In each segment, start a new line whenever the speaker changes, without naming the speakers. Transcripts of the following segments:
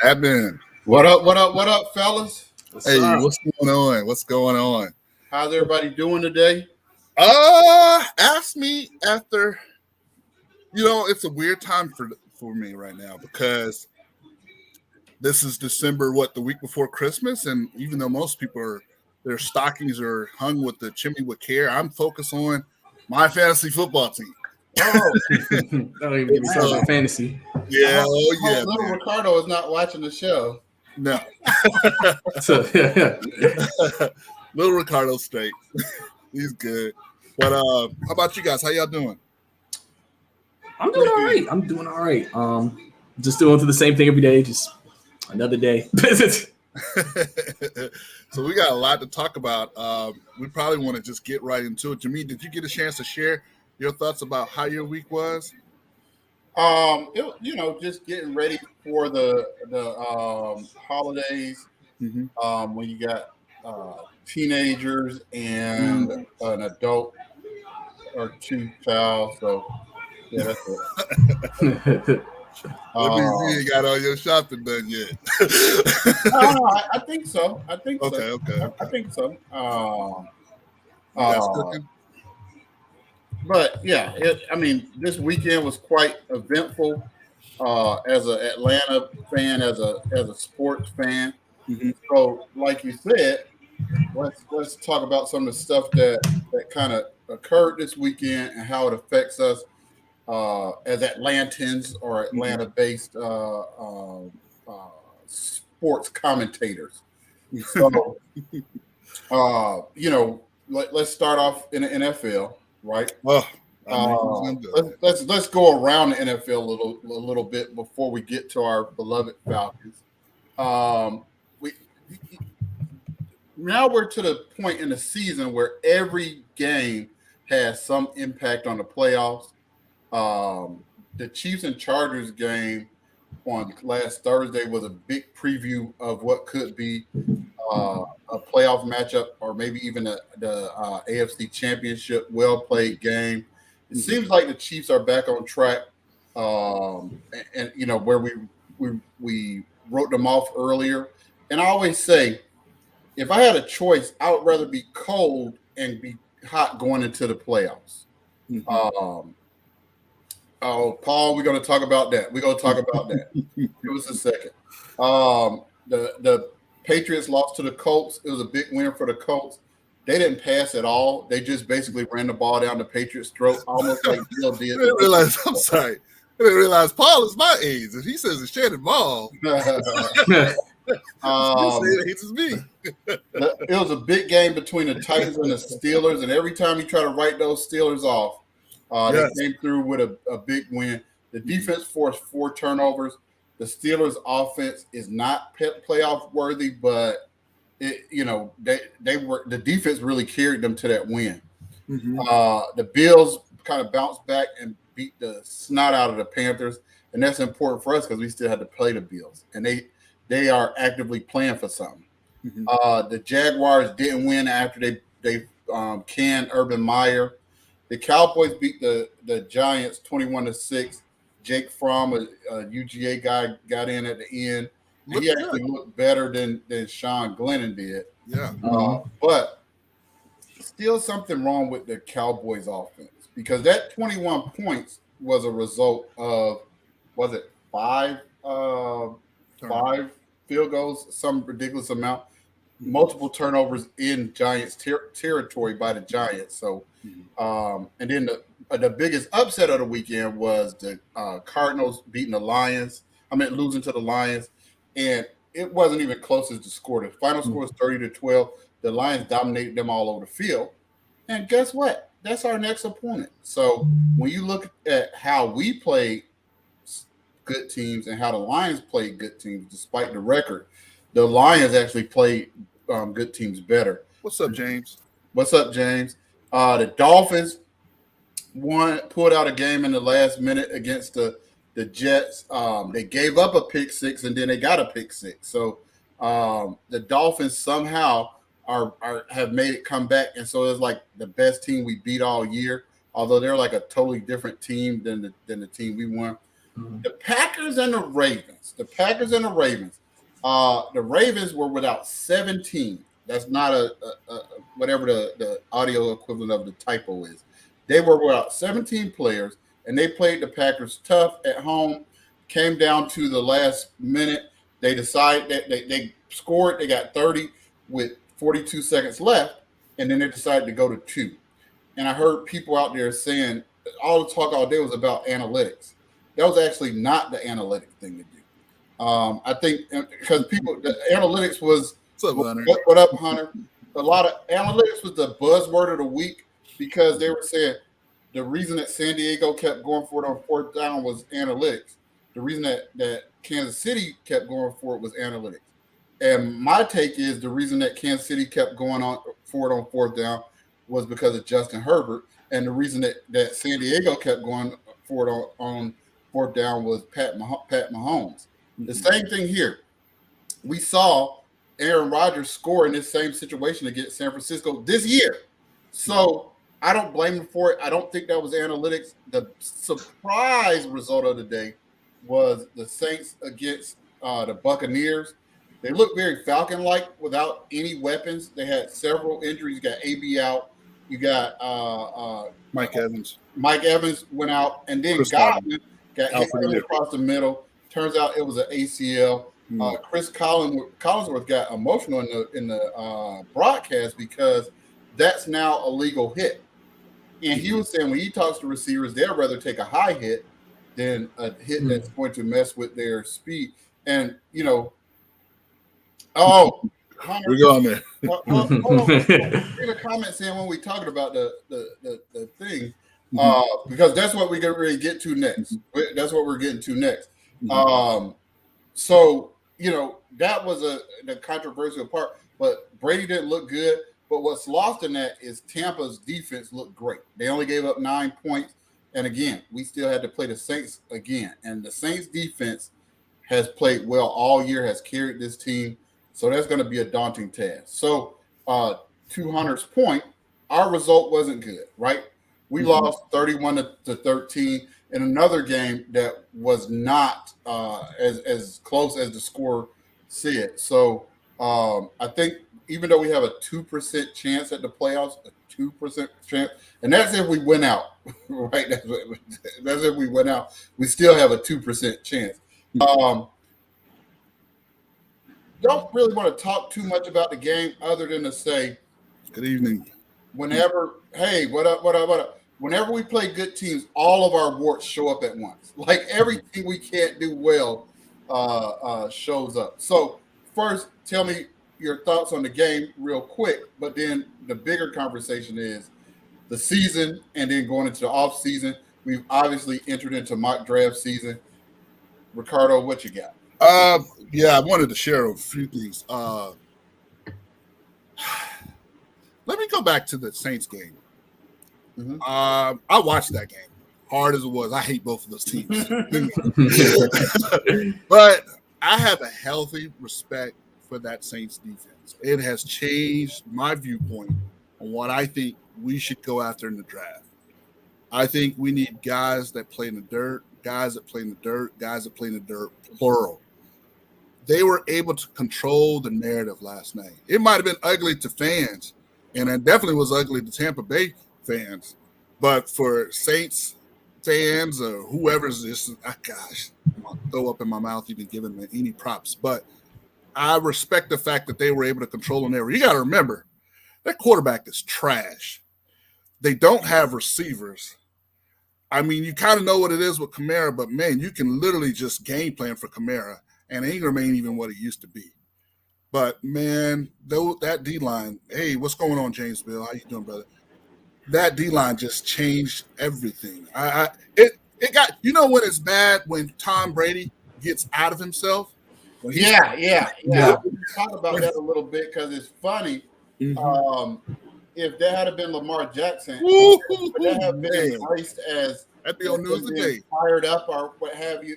Happening.
What up, fellas?
Hey, what's going on? What's going on?
How's everybody doing today?
Ask me after. It's a weird time for me right now because this is December, the week before Christmas, and even though most people their stockings are hung with the chimney with care, I'm focused on my fantasy football team.
Oh, don't even get me started about fantasy.
Yeah,
Little man. Ricardo is not watching the show.
No.
Yeah.
Little Ricardo straight. He's good. But how about you guys? How y'all doing?
I'm doing all right. Just doing the same thing every day, just another day.
So we got a lot to talk about. We probably want to just get right into it. Jameed, did you get a chance to share your thoughts about how your week was?
Just getting ready for the holidays.
Mm-hmm.
When you got teenagers and an adult or two child, so yeah, that's it.
That means you ain't got all your shopping done yet.
No, I think so.
Okay.
I think so.
You guys cooking?
But yeah, this weekend was quite eventful. As an Atlanta fan, as a sports fan.
Mm-hmm.
So, like you said, let's talk about some of the stuff that kind of occurred this weekend and how it affects us as Atlantans or Atlanta-based sports commentators. So, let's start off in the NFL, right? Let's go around the NFL a little bit before we get to our beloved Falcons. Now we're to the point in the season where every game has some impact on the playoffs. The Chiefs and Chargers game on last Thursday was a big preview of what could be a playoff matchup, or maybe even the AFC Championship. Well played game. It seems like the Chiefs are back on track, and where we wrote them off earlier. And I always say, if I had a choice, I would rather be cold and be hot going into the playoffs.
Mm-hmm.
Paul, we're going to talk about that. Give us a second. The Patriots lost to the Colts. It was a big win for the Colts. They didn't pass at all. They just basically ran the ball down the Patriots' throat, almost like Bill did.
I didn't realize Paul is my age, and he says it's Shannon Ball.
It was a big game between the Titans and the Steelers, and every time you try to write those Steelers off, they came through with a big win. The defense forced 4 turnovers. The Steelers' offense is not playoff worthy, but the defense really carried them to that win.
Mm-hmm.
The Bills kind of bounced back and beat the snot out of the Panthers, and that's important for us because we still had to play the Bills, and they are actively playing for something.
Mm-hmm.
The Jaguars didn't win after they canned Urban Meyer. The Cowboys beat the Giants 21-6. Jake Fromm, a UGA guy, got in at the end. And he actually looked better than Sean Glennon did.
Yeah.
But still something wrong with the Cowboys offense, because that 21 points was a result of, was it 5 field goals, some ridiculous amount, multiple turnovers in Giants territory by the Giants. So, and then the biggest upset of the weekend was the Cardinals beating the Lions. Losing to the Lions, and it wasn't even close as the score. The final score was 30-12. The Lions dominated them all over the field. And guess what? That's our next opponent. So when you look at how we played good teams and how the Lions played good teams, despite the record, the Lions actually played good teams better.
What's up, James?
The Dolphins pulled out a game in the last minute against the Jets. They gave up a pick 6 and then they got a pick 6. So the Dolphins somehow have made it come back, and so it's like the best team we beat all year. Although they're like a totally different team than the team we won.
Mhm.
The Packers and the Ravens. The Ravens were without 17. That's not a whatever the audio equivalent of the typo is. They were without 17 players, and they played the Packers tough at home. Came down to the last minute. They decided that they scored. They got 30 with 42 seconds left, and then they decided to go to 2. And I heard people out there saying all the talk all day was about analytics. That was actually not the analytic thing to do. I think because the analytics was
What's up, Hunter?
what up, Hunter? A lot of analytics was the buzzword of the week because they were saying the reason that San Diego kept going for it on 4th down was analytics. The reason that Kansas City kept going for it was analytics. And my take is the reason that Kansas City kept going on for it on 4th down was because of Justin Herbert. And the reason that San Diego kept going for it on 4th down was Pat Mahomes. The same thing here. We saw Aaron Rodgers score in this same situation against San Francisco this year. So I don't blame him for it. I don't think that was analytics. The surprise result of the day was the Saints against the Buccaneers. They looked very Falcon-like without any weapons. They had several injuries. You got AB out. You got
Mike Evans.
Mike Evans went out, and then Godwin got hit across the middle. Turns out it was an ACL. Chris Collinsworth got emotional in the broadcast because that's now a legal hit. And he was saying when he talks to receivers, they'd rather take a high hit than a hit that's going to mess with their speed. And, Hunter,
we're going there.
In a comment saying when we talking about the thing, because that's what we're going to really get to next. That's what we're getting to next. So, that was the controversial part. But Brady didn't look good. But what's lost in that is Tampa's defense looked great. They only gave up 9 points. And again, we still had to play the Saints again. And the Saints defense has played well all year, has carried this team. So that's going to be a daunting task. So to Hunter's point, our result wasn't good, right? We lost 31 to 13 in another game that was not as close as the score said. So I think even though we have a 2% chance at the playoffs, a 2% chance, and that's if we win out, right? That's if we win out. We still have a 2% chance. Don't really want to talk too much about the game other than to say,
good evening.
Whenever we play good teams, all of our warts show up at once. Like everything we can't do well shows up. So first, tell me your thoughts on the game real quick, but then the bigger conversation is the season and then going into the off season. We've obviously entered into mock draft season. Ricardo, what you got?
Yeah, I wanted to share a few things. Let me go back to the Saints game. I watched that game. Hard as it was, I hate both of those teams. But I have a healthy respect for that Saints defense. It has changed my viewpoint on what I think we should go after in the draft. I think we need guys that play in the dirt, guys that play in the dirt, guys that play in the dirt, plural. They were able to control the narrative last night. It might have been ugly to fans, and it definitely was ugly to Tampa Bay fans. But for Saints fans or whoever's this, gosh, I'm going to throw up in my mouth even giving them any props. But I respect the fact that they were able to control the narrative. You got to remember, that quarterback is trash. They don't have receivers. I mean, you kind of know what it is with Kamara, but, man, you can literally just game plan for Kamara. And Ingram ain't even what it used to be. But, man, that D-line, hey, what's going on, James Bill? How you doing, brother? That D-line just changed everything. It got – when it's bad when Tom Brady gets out of himself?
Yeah. Talk about that a little bit because it's funny. If that had been Lamar Jackson, would that have been embraced as –
that'd be on news today.
Fired up or what have you.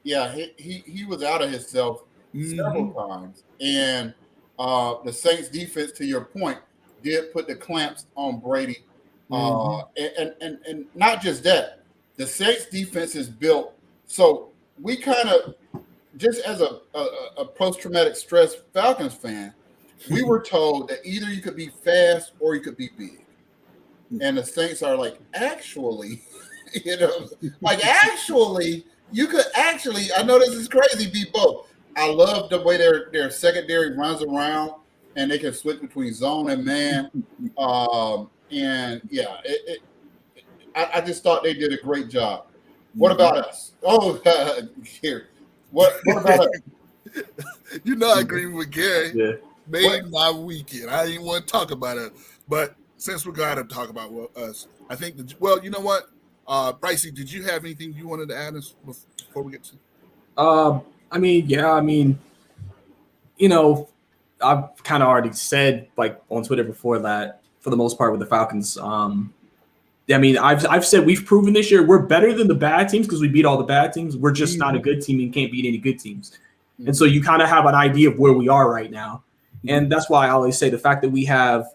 Yeah, he was out of himself several times. And the Saints defense, to your point, did put the clamps on Brady. And not just that, The Saints defense is built. So we kind of, just as a post-traumatic stress Falcons fan, we were told that either you could be fast or you could be big. And the Saints are like, actually, actually, you could actually, I know this is crazy, be both. I love the way their secondary runs around and they can switch between zone and man. And yeah, I just thought they did a great job. What about us? Oh, here. What about us?
I agree with Gary.
Yeah.
Made my weekend. I didn't want to talk about it, but since we're going to talk about us, I think you know what, Brycey, did you have anything you wanted to add before we get to?
I've kind of already said on Twitter before that for the most part with the Falcons. I've said we've proven this year we're better than the bad teams because we beat all the bad teams. We're just not a good team and can't beat any good teams. And so you kind of have an idea of where we are right now. And that's why I always say the fact that we have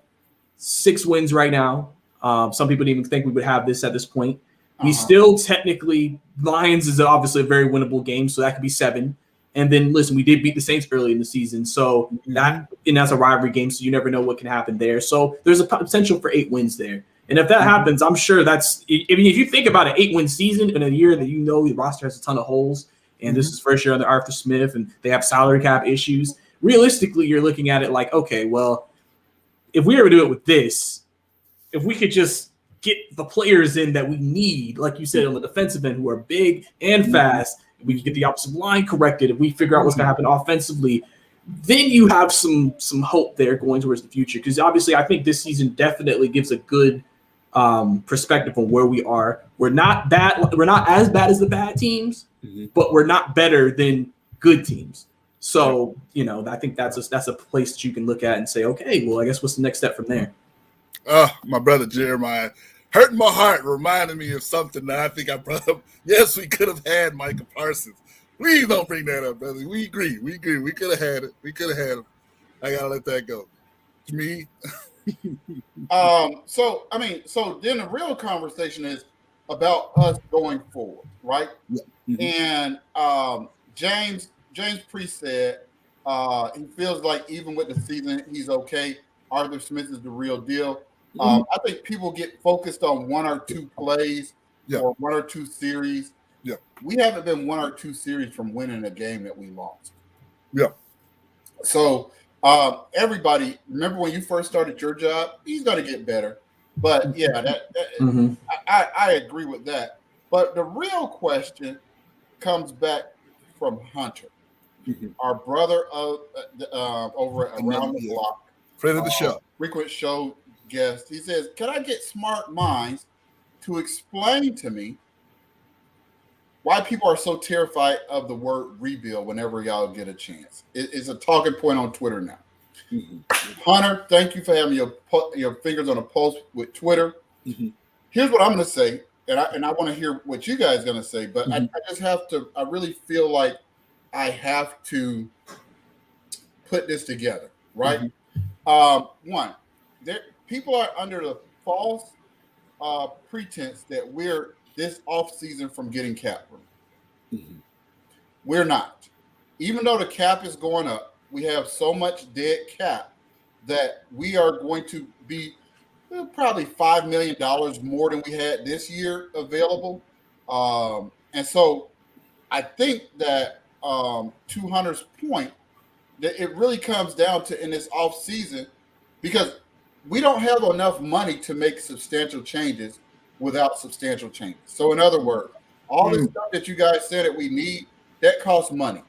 6 wins right now. Some people didn't even think we would have this at this point. We still technically, Lions is obviously a very winnable game, so that could be 7. And then listen, we did beat the Saints early in the season, so that's a rivalry game, so you never know what can happen there. So there's a potential for 8 wins there. And if that happens, I'm sure if you think about an 8-win season in a year that the roster has a ton of holes, and this is first year under Arthur Smith, and they have salary cap issues, realistically, you're looking at it like, okay, well, if we ever do it with this, if we could just get the players in that we need, like you said, on the defensive end, who are big and fast, we can get the offensive line corrected, if we figure out what's going to happen offensively, then you have some hope there going towards the future. Because obviously, I think this season definitely gives a good perspective on where we are. We're not bad. We're not as bad as the bad teams, but we're not better than good teams. So, I think that's a place that you can look at and say, okay, well, I guess what's the next step from there?
My brother Jeremiah, hurting my heart, reminded me of something that I think I brought up. Yes, we could have had Micah Parsons. Please don't bring that up, brother. We agree. We could have had it. We could have had him. I gotta let that go. To me.
So then the real conversation is about us going forward, right? Yeah. And James Priest said he feels like even with the season, he's okay. Arthur Smith is the real deal. I think people get focused on 1 or 2 plays or 1 or 2 series.
Yeah.
We haven't been 1 or 2 series from winning a game that we lost.
Yeah.
So everybody, remember when you first started your job, he's going to get better. But yeah, I agree with that. But the real question comes back from Hunter, our brother over at Around the Block.
Friend of the show.
Frequent show guest. He says, can I get smart minds to explain to me why people are so terrified of the word rebuild whenever y'all get a chance? It's a talking point on Twitter now. Hunter, thank you for having your fingers on a pulse with Twitter. Here's what I'm going to say, and I want to hear what you guys are going to say, but I just have to, I really feel like I have to put this together, right? One, people are under the false pretense that we're this offseason from getting cap room. We're not. Even though the cap is going up, we have so much dead cap that we are going to be probably $5 million more than we had this year available. And so I think that to Hunter's point, that it really comes down to in this off season, because we don't have enough money to make substantial changes without substantial changes. So in other words, all this stuff that you guys said that we need, that costs money.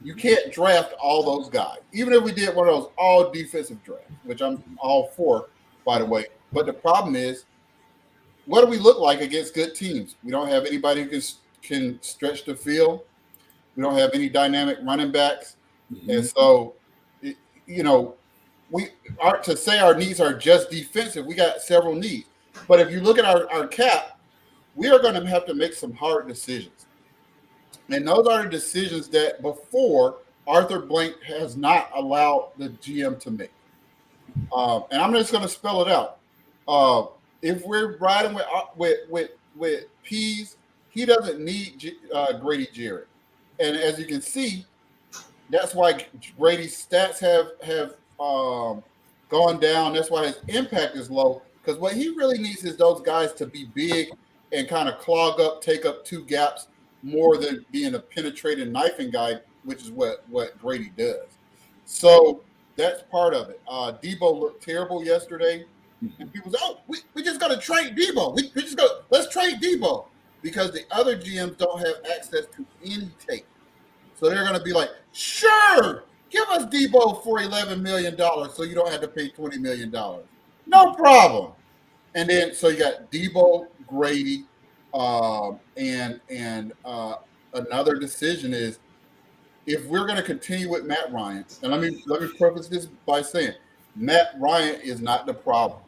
You can't draft all those guys. Even if we did one of those all defensive drafts, which I'm all for, by the way. But the problem is, what do we look like against good teams? We don't have anybody who can stretch the field. We don't have any dynamic running backs. And so, we are to say our needs are just defensive. We got several needs. But if you look at our cap, we are going to have to make some hard decisions. And those are the decisions that before Arthur Blank has not allowed the GM to make. And I'm just going to spell it out. If we're riding with Pease he doesn't need Grady Jarrett. And as you can see, that's why Brady's stats have gone down. That's why his impact is low. Because what he really needs is those guys to be big and kind of clog up, take up two gaps more than being a penetrating knifing guy, which is what Grady does. So that's part of it. Debo looked terrible yesterday. And people say, oh, we just got to trade Debo. Let's trade Debo. Because the other GMs don't have access to any tape. So they're going to be like, sure, give us Debo for $11 million so you don't have to pay $20 million. No problem. And then, so you got Debo, Grady, and another decision is, if we're going to continue with Matt Ryan, and let me preface this by saying, Matt Ryan is not the problem,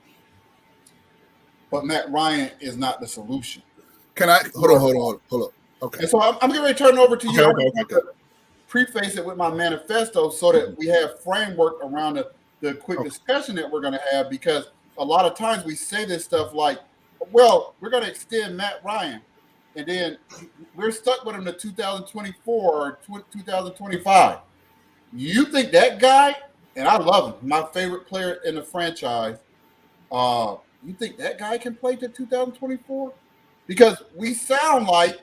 but Matt Ryan is not the solution.
Can I hold on? Okay.
And so I'm getting ready to turn it over to you.
Okay.
Preface it with my manifesto so that we have framework around the quick discussion that we're going to have, because a lot of times we say this stuff like, well, we're going to extend Matt Ryan, and then we're stuck with him to 2024 or 2025. You think that guy, and I love him, my favorite player in the franchise, you think that guy can play to 2024? Because we sound like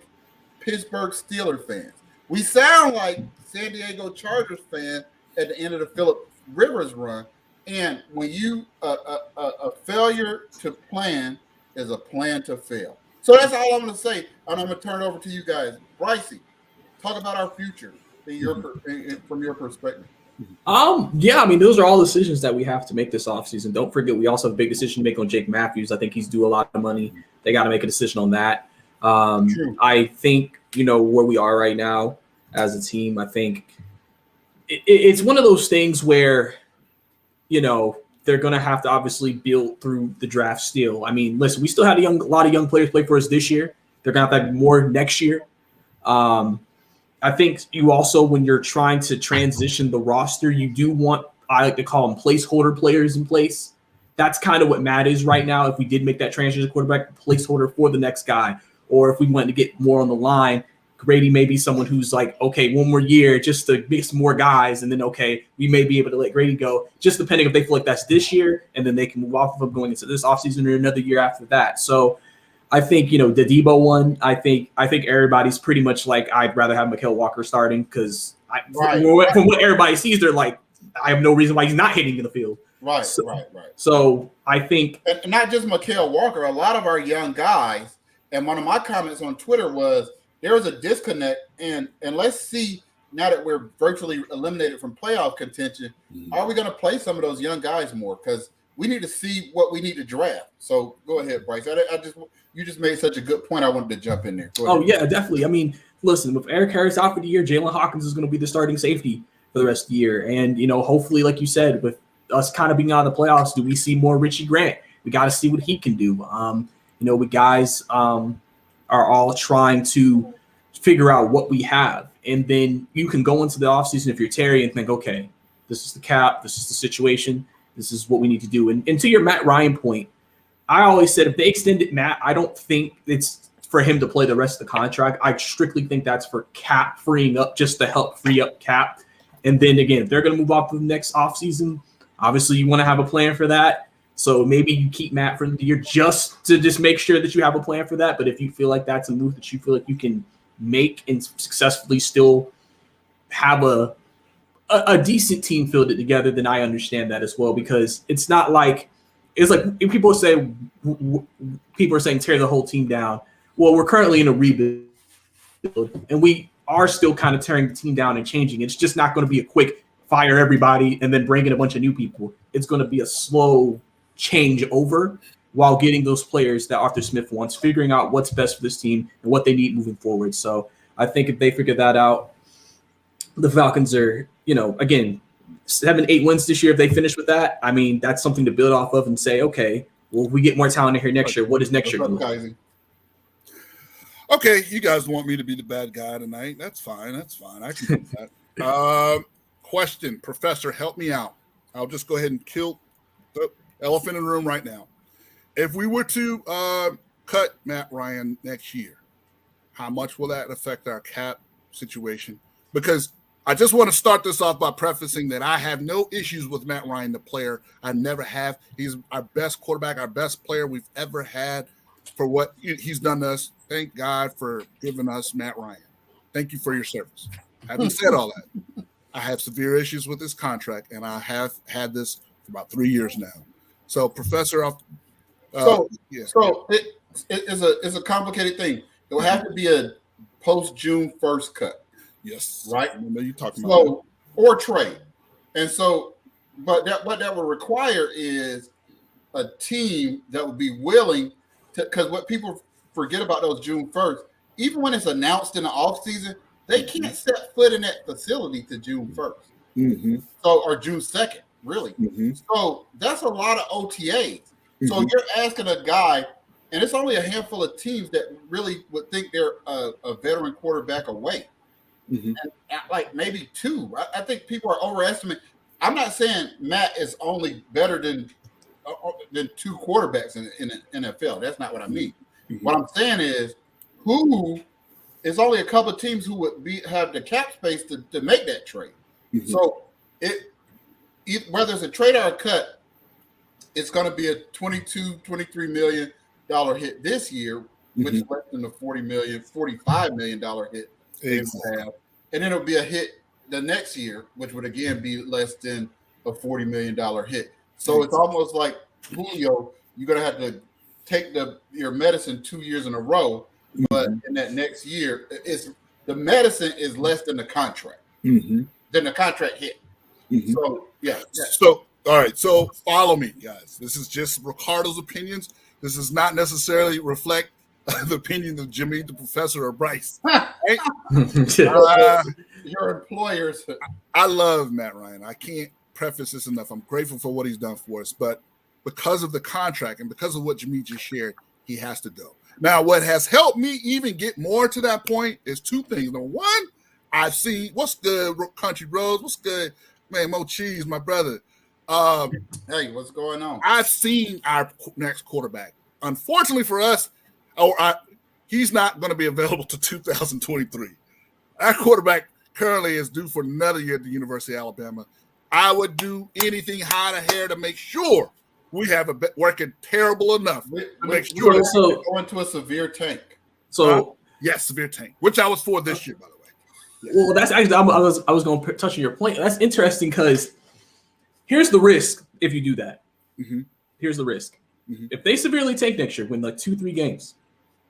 Pittsburgh Steelers fans. We sound like San Diego Chargers fans at the end of the Phillip Rivers run. And when you a failure to plan is a plan to fail. So that's all I'm going to say. And I'm going to turn it over to you guys. Brycey, talk about our future from your perspective.
Yeah, I mean, those are all decisions that we have to make this offseason. Don't forget, we also have a big decision to make on Jake Matthews. I think he's due a lot of money. They got to make a decision on that. I think, where we are right now as a team, I think it's one of those things where, they're going to have to obviously build through the draft still. I mean, listen, we still had a lot of young players play for us this year. They're going to have more next year. I think you also, when you're trying to transition the roster, you do want, I like to call them placeholder players in place. That's kind of what Matt is right now. If we did make that transition quarterback placeholder for the next guy, or if we went to get more on the line, Grady may be someone who's like, okay, one more year just to get some more guys. And then, okay, we may be able to let Grady go, just depending if they feel like that's this year, and then they can move off of him going into this offseason or another year after that. So I think, the Debo one, I think everybody's pretty much like, I'd rather have Mykal Walker starting, because from what everybody sees, they're like, I have no reason why he's not hitting in the field.
Right.
So I think,
and not just Mykal Walker, a lot of our young guys, and one of my comments on Twitter was, there was a disconnect, and let's see, now that we're virtually eliminated from playoff contention, are we going to play some of those young guys more? Because we need to see what we need to draft. So go ahead, Bryce. You just made such a good point. I wanted to jump in there.
Oh, yeah, definitely. I mean, listen, with Eric Harris out for the year, Jalen Hawkins is going to be the starting safety for the rest of the year. And, hopefully, like you said, with us kind of being out of the playoffs, do we see more Richie Grant? We got to see what he can do. We guys are all trying to figure out what we have. And then you can go into the offseason if you're Terry and think, okay, this is the cap, this is the situation, this is what we need to do. And to your Matt Ryan point, I always said if they extended Matt, I don't think it's for him to play the rest of the contract. I strictly think that's for cap freeing up, just to help free up cap. And then again, if they're going to move off to the next offseason, obviously you want to have a plan for that. So maybe you keep Matt for the year just to make sure that you have a plan for that. But if you feel like that's a move that you feel like you can make and successfully still have a decent team filled it together, then I understand that as well, because it's not like it's like people are saying tear the whole team down. Well, we're currently in a rebuild, and we are still kind of tearing the team down and changing. It's just not going to be a quick fire everybody and then bring in a bunch of new people. It's going to be a slow change over while getting those players that Arthur Smith wants, figuring out what's best for this team and what they need moving forward. So I think if they figure that out, the Falcons are, again, 7-8 wins this year. If they finish with that, I mean, that's something to build off of and say, okay, well, if we get more talent in here next year, what is next year going to look like?
Okay, you guys want me to be the bad guy tonight. That's fine. I can do that. Question, Professor, help me out. I'll just go ahead and kill the elephant in the room right now. If we were to cut Matt Ryan next year, How much will that affect our cap situation? Because I just want to start this off by prefacing that I have no issues with Matt Ryan, the player. I never have. He's our best quarterback, our best player we've ever had for what he's done to us. Thank God for giving us Matt Ryan. Thank you for your service. Having said all that, I have severe issues with this contract, and I have had this for about 3 years now. So, Professor,
it's a complicated thing. It will have to be a post June 1st cut.
Yes.
Right.
I know you're talking about that.
Or trade. And so, but what that would require is a team that would be willing to, because what people forget about those June 1st, even when it's announced in the offseason, they can't set foot in that facility to June 1st.
Mm-hmm.
So, or June 2nd, really.
Mm-hmm.
So that's a lot of OTAs.
Mm-hmm.
So you're asking a guy, and it's only a handful of teams that really would think they're a veteran quarterback away.
Mm-hmm.
And like maybe two. I think people are overestimating. I'm not saying Matt is only better than two quarterbacks in the NFL. That's not what I mean.
Mm-hmm.
What I'm saying is, who is only a couple of teams who would have the cap space to make that trade. Mm-hmm. So whether it's a trade or a cut, it's going to be a $23 million hit this year, which is less than the $45 million hit.
Exactly.
And then it'll be a hit the next year, which would again be less than a $40 million hit. So it's almost like Julio, you're gonna have to take your medicine 2 years in a row, but in that next year, the medicine is less than the contract.
Mm-hmm.
Than the contract hit. Mm-hmm. So yeah.
So all right. So follow me, guys. This is just Ricardo's opinions. This does not necessarily reflect the opinion of Jimmy, the professor, or Bryce. Right?
Your employers.
I love Matt Ryan. I can't preface this enough. I'm grateful for what he's done for us, but because of the contract and because of what Jimmy just shared, he has to go. Now, what has helped me even get more to that point is two things. Number one, I've seen what's good, Country Bros. What's good, man? Mo Cheese, my brother.
Hey, what's going on?
I've seen our next quarterback. Unfortunately for us, he's not going to be available to 2023. Our quarterback currently is due for another year at the University of Alabama. I would do anything high to hair to make sure we have working terrible enough to make sure
we're going to a severe tank.
So
yes, severe tank, which I was for this year, by the way. Yes.
Well, that's actually I was going to touch on your point. That's interesting because here's the risk if you do that.
Mm-hmm.
Here's the risk. Mm-hmm. If they severely tank next year, win like 2-3 games,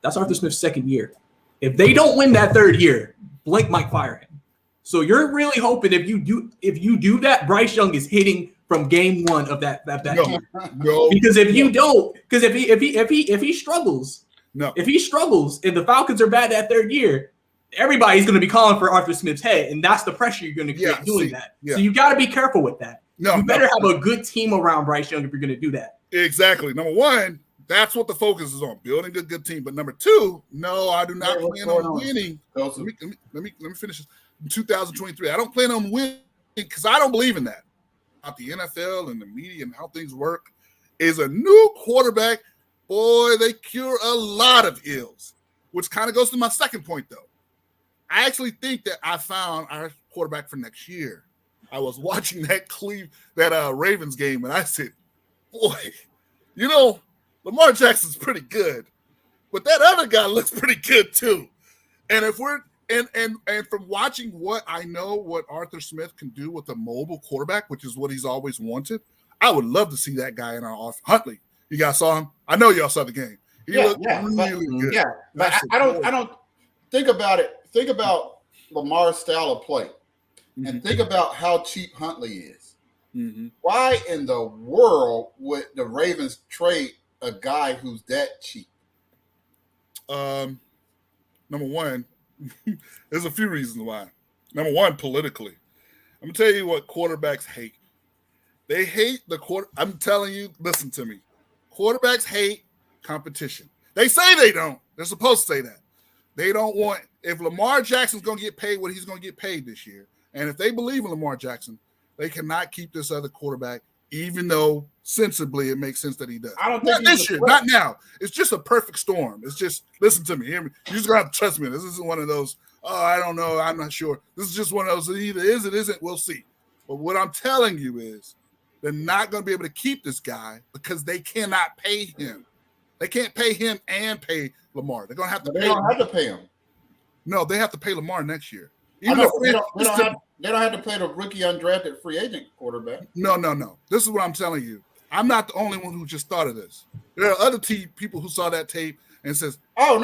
that's Arthur Smith's second year. If they don't win that third year, Blake might fire him. So you're really hoping if you do that, Bryce Young is hitting from game one of that year.
No.
Because if you don't, because if he struggles, if he struggles and the Falcons are bad that third year, everybody's going to be calling for Arthur Smith's head, and that's the pressure you're going to create doing that. Yeah. So you got to be careful with that. You better have a good team around Bryce Young if you're going to do that.
Exactly. Number one, that's what the focus is on, building a good team. But number two, no, I do not plan on winning. Let me finish this. In 2023, I don't plan on winning because I don't believe in that. About the NFL and the media and how things work is a new quarterback. Boy, they cure a lot of ills, which kind of goes to my second point, though. I actually think that I found our quarterback for next year. I was watching that Ravens game, and I said, boy, Lamar Jackson's pretty good, but that other guy looks pretty good too. And if we're and from watching what I know what Arthur Smith can do with a mobile quarterback, which is what he's always wanted, I would love to see that guy in our offense. Huntley, you guys saw him? I know y'all saw the game. He looked really good.
Yeah, but I don't think about it. Think about Lamar's style of play, and think about how cheap Huntley is. Mm-hmm. Why in the world would the Ravens trade a guy who's that cheap?
Number one, there's a few reasons why. Number one, politically. I'm going to tell you what quarterbacks hate. They hate the quarter. I'm telling you, listen to me. Quarterbacks hate competition. They say they don't. They're supposed to say that. They don't want, if Lamar Jackson's going to get paid what he's going to get paid this year, and if they believe in Lamar Jackson, they cannot keep this other quarterback even though sensibly it makes sense that he does.
I don't
Not
think
this year, not now. It's just a perfect storm. It's just, listen to me. Hear me. You just got to trust me. This isn't one of those, oh, I don't know, I'm not sure. This is just one of those, it either is, it isn't, we'll see. But what I'm telling you is they're not going to be able to keep this guy because they cannot pay him. They can't pay him and pay Lamar. They're going to have to
They
pay
don't
him.
have to pay him.
No, they have to pay Lamar next year.
They don't have to pay the rookie undrafted free agent quarterback.
No. This is what I'm telling you. I'm not the only one who just thought of this. There are other people who saw that tape and says,
"Oh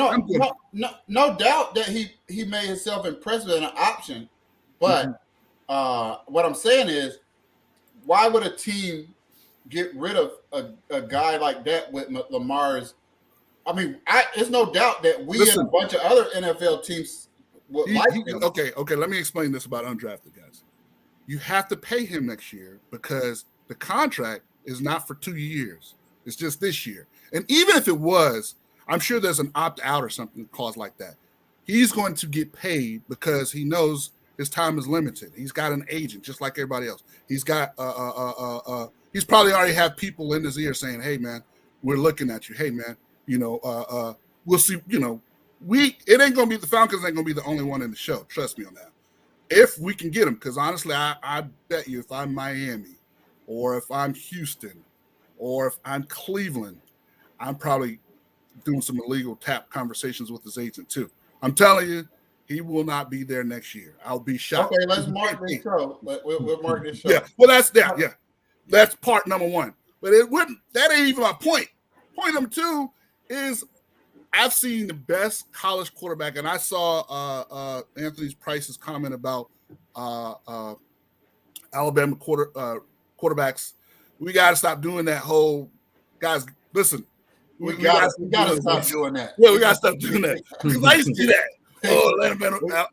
no doubt that he made himself impressive as an option." But what I'm saying is, why would a team get rid of a guy like that with Lamar's? I mean, there's no doubt that we and a bunch of other NFL teams would like him.
Okay. Let me explain this about undrafted guys. You have to pay him next year because the contract is not for 2 years. It's just this year. And even if it was, I'm sure there's an opt-out or something clause like that. He's going to get paid because he knows his time is limited. He's got an agent just like everybody else. He's got he's probably already have people in his ear saying, "Hey man, we're looking at you. Hey man, we'll see, it ain't gonna be the Falcons ain't gonna be the only one in the show. Trust me on that. If we can get him, because honestly, I bet you if I'm Miami or if I'm Houston or if I'm Cleveland, I'm probably doing some illegal tap conversations with his agent too. I'm telling you, he will not be there next year. I'll be shocked.
Okay, let's mark this show. We'll mark this show.
Yeah, well, that's that. Yeah, that's part number one. But it wouldn't. That ain't even my point. Point number two is I've seen the best college quarterback, and I saw Anthony Price's comment about Alabama quarterbacks. We got to stop doing that whole guys. Listen,
we got to stop doing that.
Yeah, we got to stop doing that because I used to do that. Oh, Alabama don't have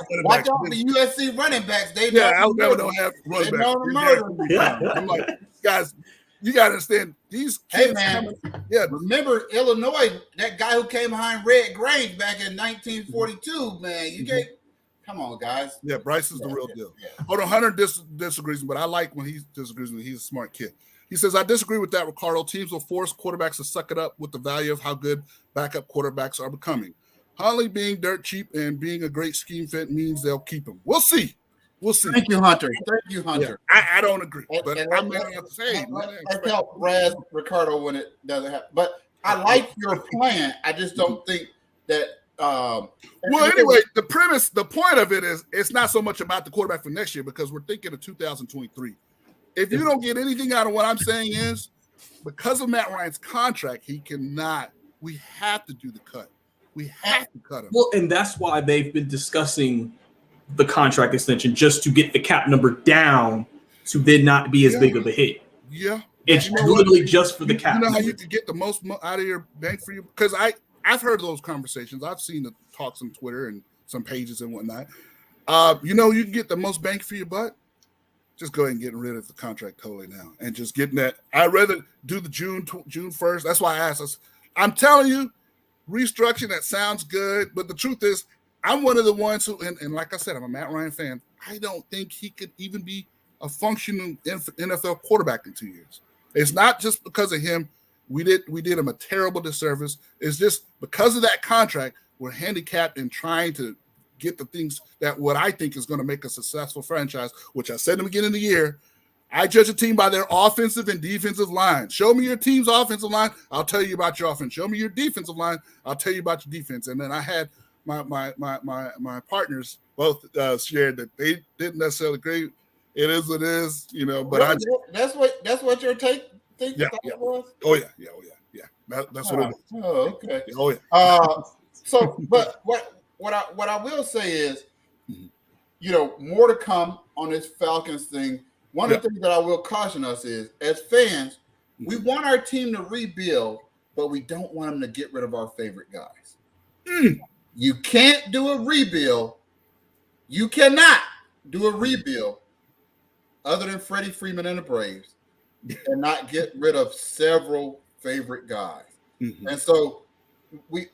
running
watch
backs.
out the USC running backs.
Alabama don't have running backs. I'm like, guys, you got to understand these kids.
Hey man,
yeah.
Remember Illinois? That guy who came behind Red Grange back in 1942. Man, you can't. Come on, guys.
Yeah, Bryce is the real deal. Yeah. Hold on, Hunter disagrees, but I like when he disagrees with me. He's a smart kid. He says, I disagree with that, Ricardo. Teams will force quarterbacks to suck it up with the value of how good backup quarterbacks are becoming. Huntley being dirt cheap and being a great scheme fit means they'll keep him. We'll see. We'll see.
Thank you, Hunter. Yeah,
I don't agree, but I'm going to have to say.
I help Brad Ricardo when it doesn't happen. But I like your plan. I just don't think that.
Well, anyway, the point of it is it's not so much about the quarterback for next year because we're thinking of 2023. If you don't get anything out of what I'm saying is because of Matt Ryan's contract, he cannot. We have to do the cut. We have to cut him.
Well, and that's why they've been discussing the contract extension just to get the cap number down to then not be as big of a hit.
Yeah.
It's literally just for the cap.
You know how you can get the most out of your bank for you? Because I've heard those conversations. I've seen the talks on Twitter and some pages and whatnot. You can get the most bang for your butt. Just go ahead and get rid of the contract totally now and just getting that. I'd rather do the June 1st. That's why I asked us. I'm telling you, restructuring that sounds good, but the truth is, I'm one of the ones who, and like I said, I'm a Matt Ryan fan. I don't think he could even be a functioning NFL quarterback in 2 years. It's not just because of him. We did him a terrible disservice. It's just because of that contract, we're handicapped in trying to get the things that what I think is going to make a successful franchise, which I said in the beginning of the year. I judge a team by their offensive and defensive line. Show me your team's offensive line, I'll tell you about your offense. Show me your defensive line, I'll tell you about your defense. And then I had my partners both shared that they didn't necessarily agree. It is what it is, but
really? That's what your take was?
Oh yeah. That's what it is.
Oh, okay.
Oh yeah.
So but what I will say is, more to come on this Falcons thing. One of the things that I will caution us is, as fans, we want our team to rebuild, but we don't want them to get rid of our favorite guys. You can't do a rebuild. You cannot do a rebuild other than Freddie Freeman and the Braves and not get rid of several favorite guys. And so we're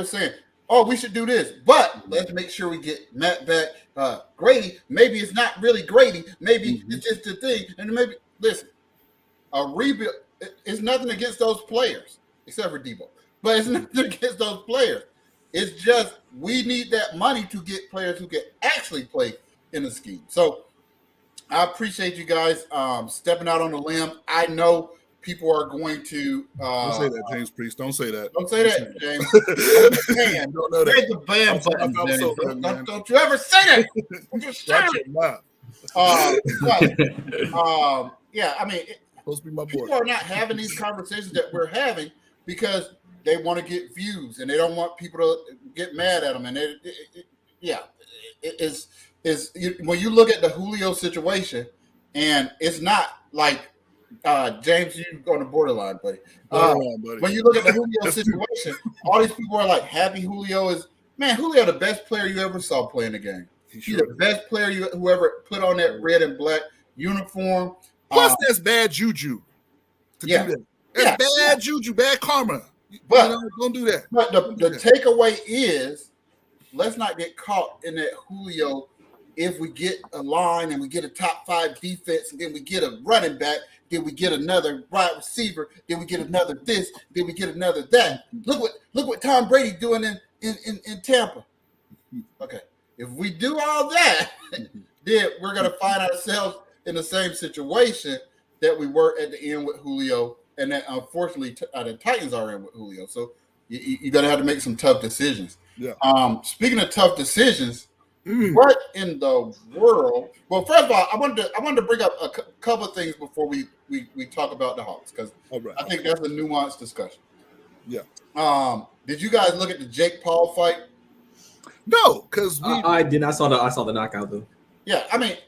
saying oh, we should do this, but let's make sure we get Matt back. Grady, maybe it's not really Grady. Maybe it's just the thing. And maybe, listen, a rebuild, it's nothing against those players, except for Debo. But it's nothing against those players. It's just we need that money to get players who can actually play in the scheme. So I appreciate you guys stepping out on the limb. I know people are going to
don't say that, James Priest. Don't say that.
Don't say that, James.
Don't know that.
There's the ban button. Don't you ever say that. Just say it. Yeah, I mean,
supposed to be my boy.
People are not having these conversations that we're having because they want to get views and they don't want people to get mad at them. And when you look at the Julio situation, and it's not like James, you on the borderline, buddy. When you look at the Julio situation, all these people are like, happy Julio is, man, Julio the best player you ever saw playing the game. He's the best player who ever put on that red and black uniform.
Plus, that's bad juju to do that. That's bad juju, bad karma.
But
don't do that.
But the takeaway is, let's not get caught in that Julio. If we get a line and we get a top 5 defense, and then we get a running back, then we get another wide receiver, then we get another this, then we get another that. Look what Tom Brady doing in Tampa. Okay, if we do all that, then we're gonna find ourselves in the same situation that we were at the end with Julio, and that unfortunately the Titans are in with Julio. So you're gonna have to make some tough decisions.
Yeah.
Speaking of tough decisions. What in the world? Well, first of all, I wanted to bring up a couple of things before we talk about the Hawks, because I think that's a nuanced discussion.
Yeah.
Did you guys look at the Jake Paul fight?
No, because
I didn't. I saw the knockout though.
Yeah, I mean,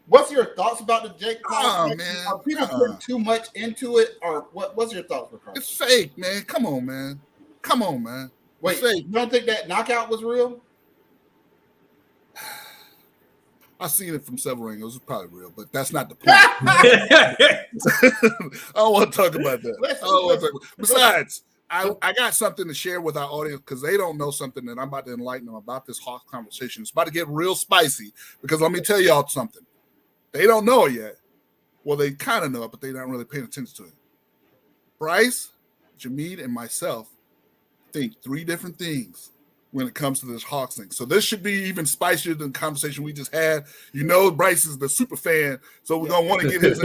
what's your thoughts about the Jake Paul fight?
Man.
Are people putting too much into it, or what's your thoughts, Ricardo?
It's fake, man. Come on, man.
Wait, you don't think that knockout was real?
I've seen it from several angles. It's probably real, but that's not the point. I don't want to talk about that. Besides, I got something to share with our audience because they don't know something that I'm about to enlighten them about this Hawks conversation. It's about to get real spicy because let me tell y'all something. They don't know it yet. Well, they kind of know it, but they're not really paying attention to it. Bryce, Jameed, and myself think 3 different things when it comes to this Hawks thing. So this should be even spicier than the conversation we just had. You know, Bryce is the super fan, so we're going to want to get his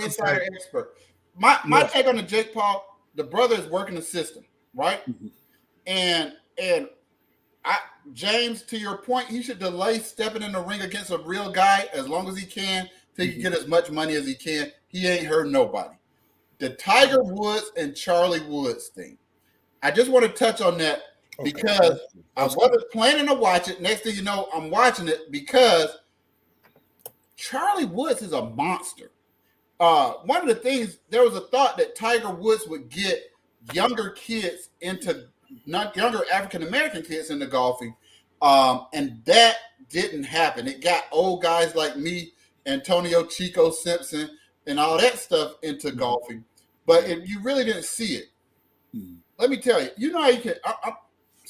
insider expert. My take on the Jake Paul, the brother is working the system, right? Mm-hmm. And James, to your point, he should delay stepping in the ring against a real guy as long as he can till he can get as much money as he can. He ain't hurt nobody. The Tiger Woods and Charlie Woods thing. I just want to touch on that because I wasn't planning to watch it. Next thing you know, I'm watching it because Charlie Woods is a monster. One of the things, there was a thought that Tiger Woods would get younger kids into, not younger African-American kids into golfing, and that didn't happen. It got old guys like me, Antonio Chico Simpson, and all that stuff into golfing. But if you really didn't see it, let me tell you, you know how you can,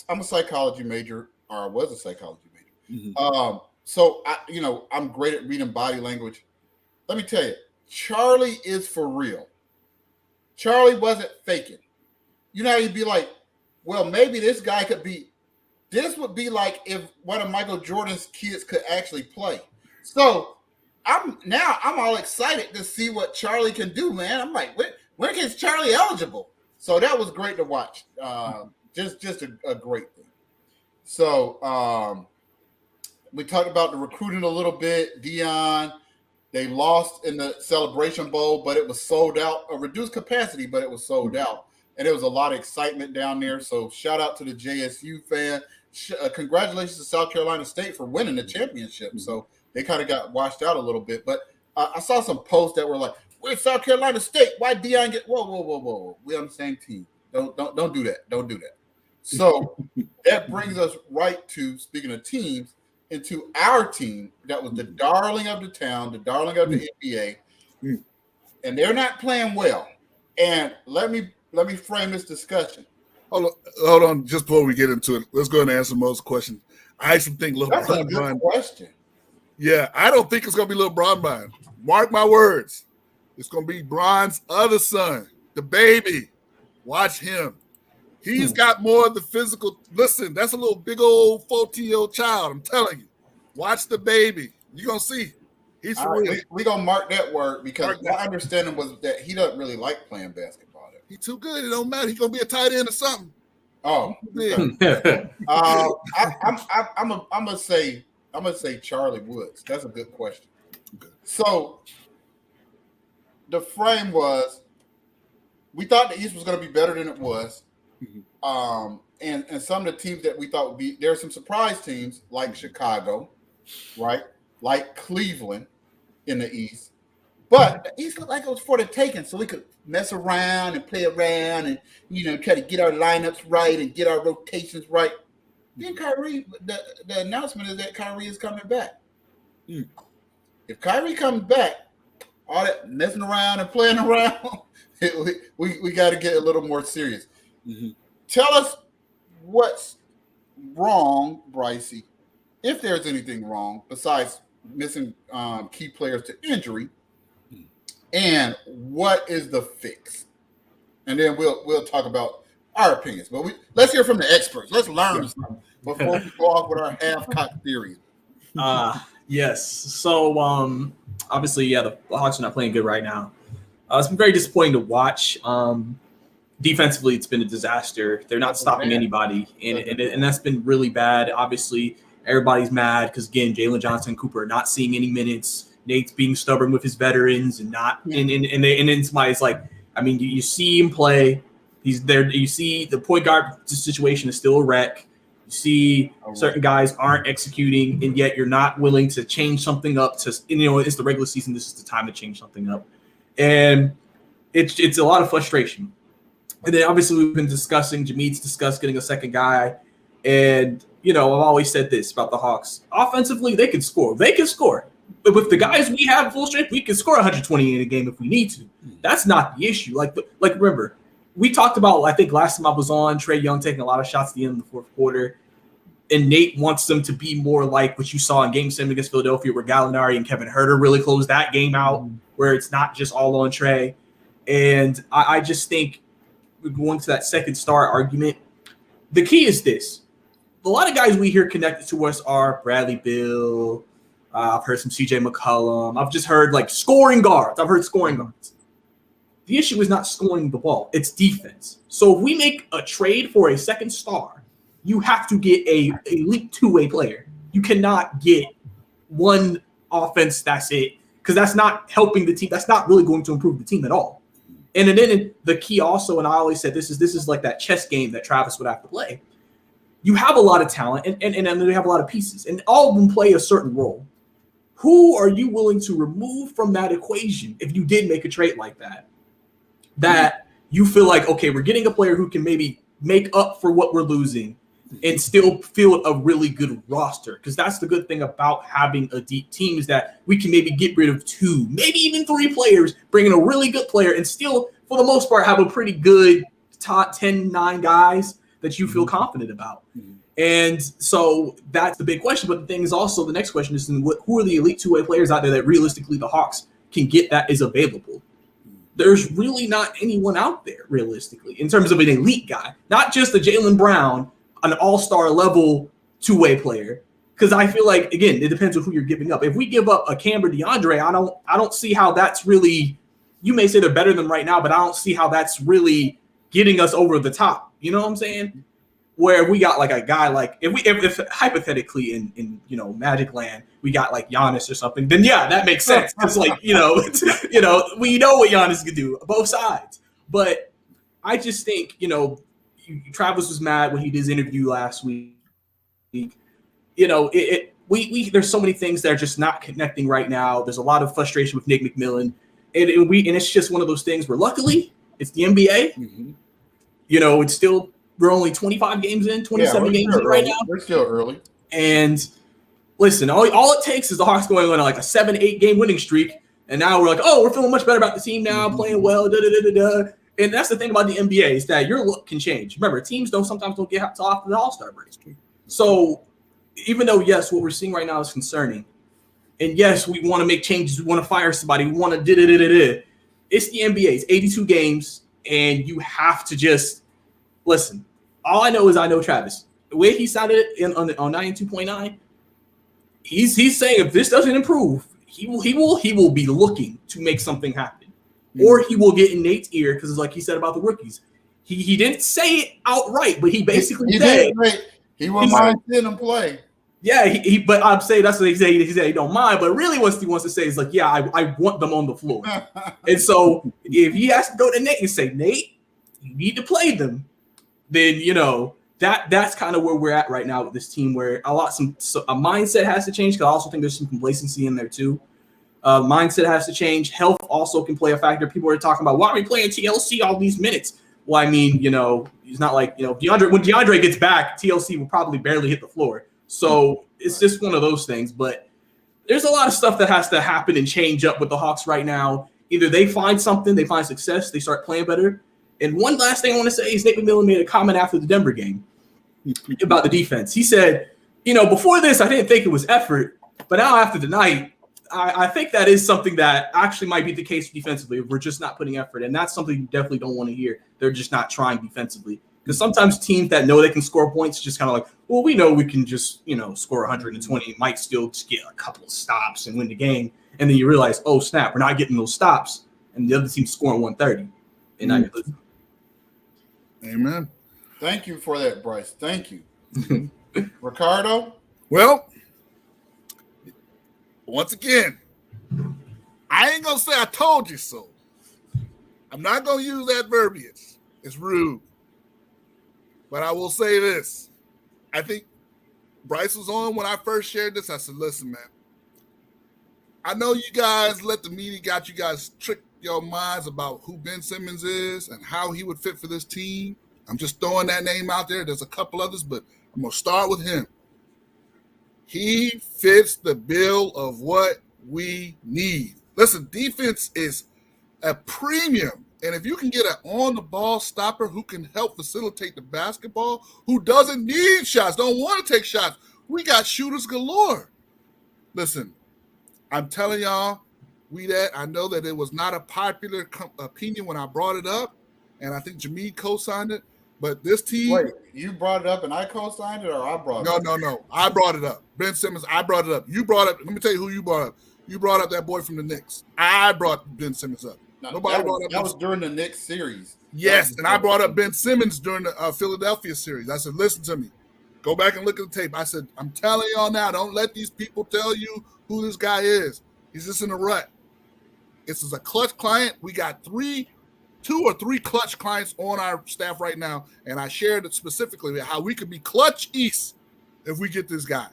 I'm a psychology major, or I was a psychology major. Mm-hmm. So I'm great at reading body language. Let me tell you, Charlie is for real. Charlie wasn't faking. You know how you'd be like, well, maybe this guy could be, this would be like if one of Michael Jordan's kids could actually play. So I'm all excited to see what Charlie can do, man. I'm like, when is Charlie eligible? So that was great to watch. Just a great thing. So we talked about the recruiting a little bit. Dion, they lost in the Celebration Bowl, but it was sold out, a reduced capacity, but it was sold out. And there was a lot of excitement down there. So shout out to the JSU fan. Congratulations to South Carolina State for winning the championship. So they kind of got washed out a little bit. But I saw some posts that were like, "Where's South Carolina State? Why Dion get?" Whoa! We're on the same team. Don't do that. Don't do that. So that brings us right to, speaking of teams, into our team that was the darling of the town, the darling of the NBA, and they're not playing well. And let me frame this discussion.
Hold on. Just before we get into it, let's go ahead and answer most questions. I actually think
That's a good question.
Yeah, I don't think it's going to be LeBron Bond. Mark my words. It's going to be Bron's other son, the baby. Watch him. He's got more of the physical. Listen, that's a little big old 14-year-old child. I'm telling you. Watch the baby. You're going to see. He's for real.
We're going to mark that word because my understanding was that he doesn't really like playing basketball.
He's too good. It don't matter. He's going to be a tight end or something.
Oh. Okay. I'm going to say Charlie Woods. That's a good question. Okay. So the frame was we thought the East was going to be better than it was. Mm-hmm. And some of the teams that we thought would be, there are some surprise teams like Chicago, right? Like Cleveland in the East. But the East looked like it was for the taking, so we could mess around and play around and, try to get our lineups right and get our rotations right. Then Kyrie, the announcement is that Kyrie is coming back. Mm. If Kyrie comes back, all that messing around and playing around, we got to get a little more serious. Mm-hmm. Tell us what's wrong, Brycey, if there's anything wrong besides missing key players to injury, and what is the fix? And then we'll talk about our opinions. But let's hear from the experts. Let's learn something before we go off with our half-cocked theories.
Yes. So obviously, the Hawks are not playing good right now. It's been very disappointing to watch. Defensively, it's been a disaster. They're not stopping anybody, and that's been really bad. Obviously, everybody's mad because, again, Jalen Johnson and Cooper are not seeing any minutes. Nate's being stubborn with his veterans and not – and then somebody's like, I mean, you see him play. He's there. You see the point guard situation is still a wreck. You see certain guys aren't executing, and yet you're not willing to change something up. It's the regular season. This is the time to change something up. And it's a lot of frustration. And then obviously we've been discussing, Jameed's discussed getting a second guy. And, I've always said this about the Hawks. Offensively, they can score. They can score. But with the guys we have full strength, we can score 120 in a game if we need to. That's not the issue. Like remember, we talked about, I think last time I was on, Trae Young taking a lot of shots at the end of the fourth quarter. And Nate wants them to be more like what you saw in Game 7 against Philadelphia, where Gallinari and Kevin Huerter really closed that game out, where it's not just all on Trae. And I just think we're going to that second star argument. The key is this. A lot of guys we hear connected to us are Bradley Beal. I've heard some CJ McCollum. I've just heard scoring guards. I've heard scoring guards. The issue is not scoring the ball. It's defense. So if we make a trade for a second star, you have to get a elite two-way player. You cannot get one offense, that's it, because that's not helping the team. That's not really going to improve the team at all. And then the key also, and I always said this is like that chess game that Travis would have to play. You have a lot of talent, and they have a lot of pieces, and all of them play a certain role. Who are you willing to remove from that equation if you did make a trade like that? That you feel like, okay, we're getting a player who can maybe make up for what we're losing and still field a really good roster. Because that's the good thing about having a deep team is that we can maybe get rid of 2, maybe even 3 players, bring in a really good player, and still, for the most part, have a pretty good top 10, 9 guys that you feel confident about. And so that's the big question. But the thing is also, the next question is, who are the elite two-way players out there that realistically the Hawks can get that is available? There's really not anyone out there realistically in terms of an elite guy, not just a Jaylen Brown, an all-star level two-way player. Because I feel like, again, it depends on who you're giving up. If we give up a Cam or DeAndre, I don't see how that's really, you may say they're better than right now, but I don't see how that's really getting us over the top. You know what I'm saying? Where we got a guy if hypothetically in Magic Land we got Giannis or something, then yeah, that makes sense. It's we know what Giannis can do, both sides. But I just think Travis was mad when he did his interview last week. There's so many things that are just not connecting right now. There's a lot of frustration with Nick McMillan, and it's just one of those things where luckily it's the NBA. Mm-hmm. It's still. We're only 25 games in, 27 games in right now.
We're still early.
And listen, all it takes is the Hawks going on a 7-8 game winning streak. And now we're we're feeling much better about the team now, playing well, And that's the thing about the NBA is that your look can change. Remember, teams sometimes don't get to off the All-Star break. So even though, yes, what we're seeing right now is concerning, and yes, we want to make changes, we want to fire somebody, we want to it's the NBA. It's 82 games, and you have to just listen. All I know is I know Travis. The way he sounded on 92.9, he's saying if this doesn't improve, he will be looking to make something happen. Or he will get in Nate's ear because, like he said about the rookies, he didn't say it outright, but he basically said
he won't mind seeing him play.
Yeah, but I'm saying that's what he said. He said he don't mind, but really what he wants to say is like, yeah, I want them on the floor. And so if he has to go to Nate and say, Nate, you need to play them, then that's kind of where we're at right now with this team, where a mindset has to change. Because I also think there's some complacency in there too. Mindset has to change. Health also can play a factor. People are talking about why are we playing TLC all these minutes? Well, I mean, it's not like when DeAndre gets back, TLC will probably barely hit the floor. So it's just one of those things. But there's a lot of stuff that has to happen and change up with the Hawks right now. Either they find something, they find success, they start playing better. And one last thing I want to say is Nate McMillan made a comment after the Denver game about the defense. He said, before this, I didn't think it was effort, but now after tonight, I think that is something that actually might be the case defensively. We're just not putting effort, and that's something you definitely don't want to hear. They're just not trying defensively. Because sometimes teams that know they can score points just kind of like, well, we know we can just, score 120, might still just get a couple of stops and win the game. And then you realize, oh, snap, we're not getting those stops. And the other team's scoring 130. And now you're losing.
Amen.
Thank you for that, Bryce. Thank you. Ricardo?
Well, once again, I ain't going to say I told you so. I'm not going to use that verbiage. It's rude. But I will say this. I think Bryce was on when I first shared this. I said, listen, man, I know you guys let the media got you guys trick your minds about who Ben Simmons is and how he would fit for this team. I'm just throwing that name out there. There's a couple others, but I'm going to start with him. He fits the bill of what we need. Listen, defense is a premium. And if you can get an on-the-ball stopper who can help facilitate the basketball, who doesn't need shots, don't want to take shots, we got shooters galore. Listen, I'm telling y'all, I know that it was not a popular opinion when I brought it up, and I think Jameed co-signed it, but this team...
Wait, you brought it up and I co-signed it, or I brought it up?
No. I brought it up. Ben Simmons, I brought it up. You brought up... Let me tell you who you brought up. You brought up that boy from the Knicks. I brought Ben Simmons up. Nobody brought up.
That was during the Knicks series.
Yes, and I brought up Ben Simmons during the Philadelphia series. I said, listen to me. Go back and look at the tape. I said, I'm telling y'all now, don't let these people tell you who this guy is. He's just in a rut. This is a clutch client. We got 2 or 3 clutch clients on our staff right now, and I shared it specifically how we could be clutch East if we get this guy.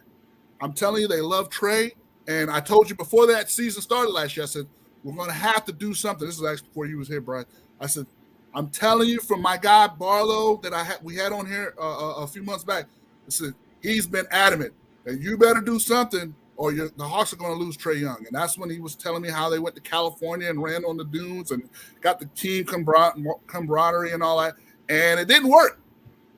I'm telling you, they love Trey, and I told you before that season started last year, I said, we're going to have to do something. This is actually before you was here, Brian. I said, I'm telling you from my guy Barlow that we had on here a few months back. I said, he's been adamant that you better do something or the Hawks are going to lose Trae Young. And that's when he was telling me how they went to California and ran on the dunes and got the team camaraderie and all that. And it didn't work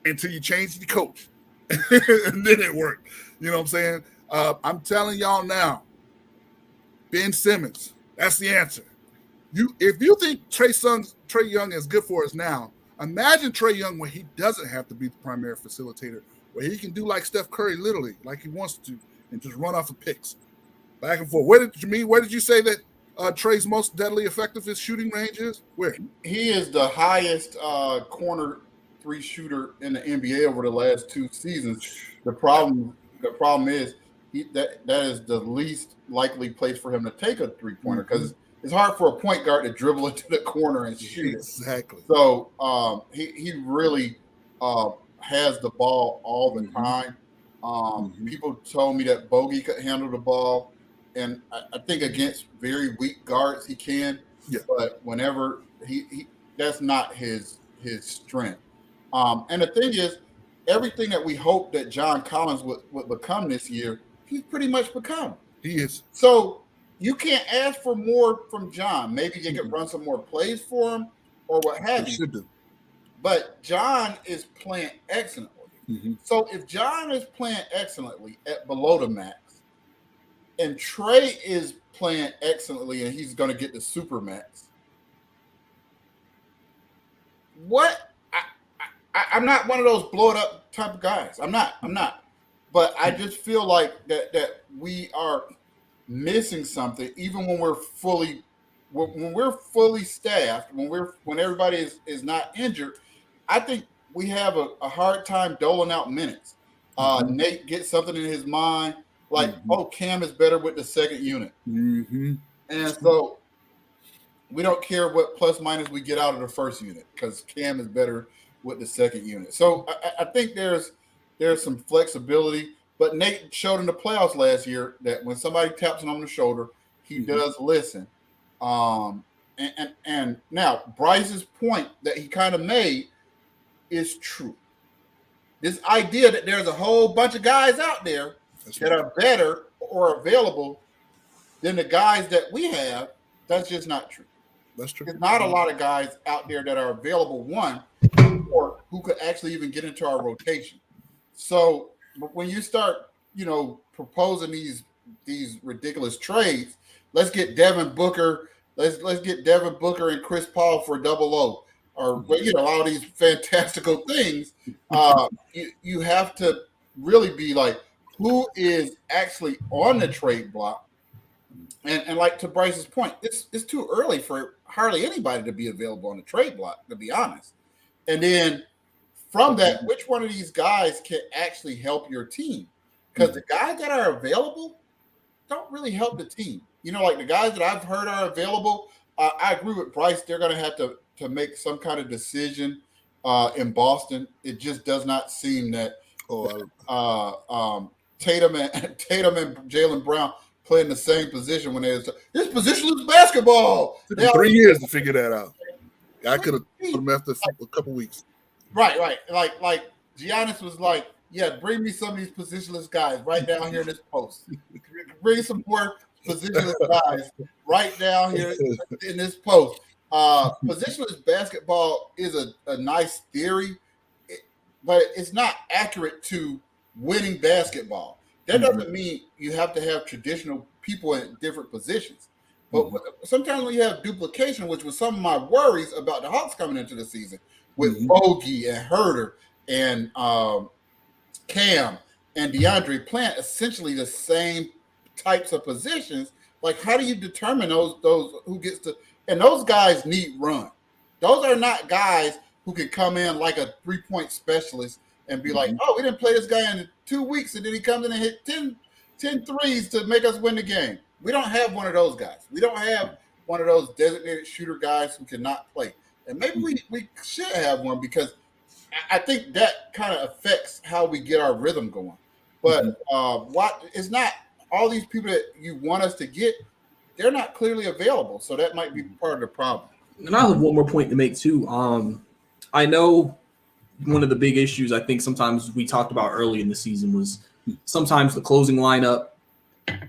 until you changed the coach. And then it worked. You know what I'm saying? I'm telling y'all now, Ben Simmons, that's the answer. If you think Trae Young is good for us now, imagine Trae Young when he doesn't have to be the primary facilitator, where he can do like Steph Curry, literally, like he wants to, and just run off of picks, back and forth. Where did you say that Trae's most deadly effective his shooting range is? Where?
He is the highest corner 3 shooter in the NBA over the last 2 seasons. The problem is that is the least likely place for him to take a 3-pointer because it's hard for a point guard to dribble into the corner and shoot.
Exactly.
So he really has the ball all the time. People told me that Bogey could handle the ball, and I think against very weak guards he can. Yeah. But whenever he that's not his strength. And the thing is, everything that we hoped that John Collins would become this year, he's pretty much become.
He is.
So you can't ask for more from John. Maybe they could run some more plays for him, or what have
They
you.
should do.
But John is playing excellently. So if John is playing excellently at below the max, and Trey is playing excellently and he's going to get the super max, I'm not one of those blow it up type of guys. I'm not. But I just feel like that we are missing something, even when we're fully staffed, when everybody is not injured. I think we have a hard time doling out minutes. Nate gets something in his mind, like, oh, Cam is better with the second unit. And so we don't care what plus minus we get out of the first unit because Cam is better with the second unit. So I think there's some flexibility. But Nate showed in the playoffs last year that when somebody taps him on the shoulder, he does listen. And now Bryce's point that he kind of made is true. This idea that there's a whole bunch of guys out there that are better or available than the guys that we have, that's just not true.
That's true.
There's not a lot of guys out there that are available, one, or who could actually even get into our rotation. So when you start, proposing these ridiculous trades, let's get Devin Booker, let's get Devin Booker and Chris Paul for double O, or all these fantastical things. You have to really be like, who is actually on the trade block? And like to Bryce's point, it's too early for hardly anybody to be available on the trade block, to be honest. And then from that, which one of these guys can actually help your team? Because the guys that are available don't really help the team. Like the guys that I've heard are available, I agree with Bryce. They're going to have to make some kind of decision in Boston. It just does not seem that Tatum and Jaylen Brown play in the same position when there's this positionless basketball.
It took 3 years to figure that out. I could have put them after a couple weeks.
Right. Like Giannis was like, yeah, bring me some of these positionless guys right down here in this post. Bring some more positionless guys right down here in this post. Positionless basketball is a nice theory, but it's not accurate to winning basketball. That doesn't mean you have to have traditional people in different positions. But sometimes when you have duplication, which was some of my worries about the Hawks coming into the season, with Bogey and Herter and Cam and DeAndre playing essentially the same types of positions, like how do you determine those who gets to? And those guys need run. Those are not guys who can come in like a 3-point specialist and be like, oh, we didn't play this guy in 2 weeks, and then he comes in and hit 10 threes to make us win the game. We don't have one of those guys. We don't have one of those designated shooter guys who cannot play. And maybe we should have one, because I think that kind of affects how we get our rhythm going. But it's not all these people that you want us to get, they're not clearly available. So that might be part of the problem.
And I have one more point to make too. I know one of the big issues I think sometimes we talked about early in the season was sometimes the closing lineup.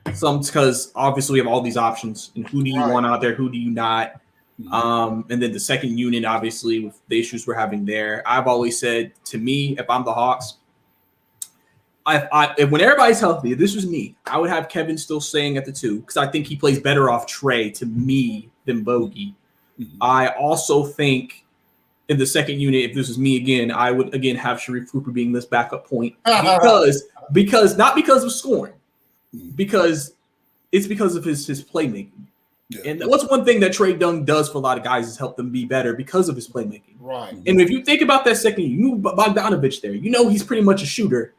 Because obviously we have all these options, and who do you want out there, who do you not? And then the second unit, obviously, with the issues we're having there. I've always said, to me, if I'm the Hawks, if when everybody's healthy, if this was me, I would have Kevin still staying at the 2, because I think he plays better off Trey to me than Bogey. I also think in the second unit, if this was me again, I would again have Sharif Cooper being this backup point because not because of scoring, because it's because of his playmaking. Yeah. And what's one thing that Trey Young does for a lot of guys is help them be better because of his playmaking.
Right.
And if you think about that second, you move Bogdanovich there. He's pretty much a shooter.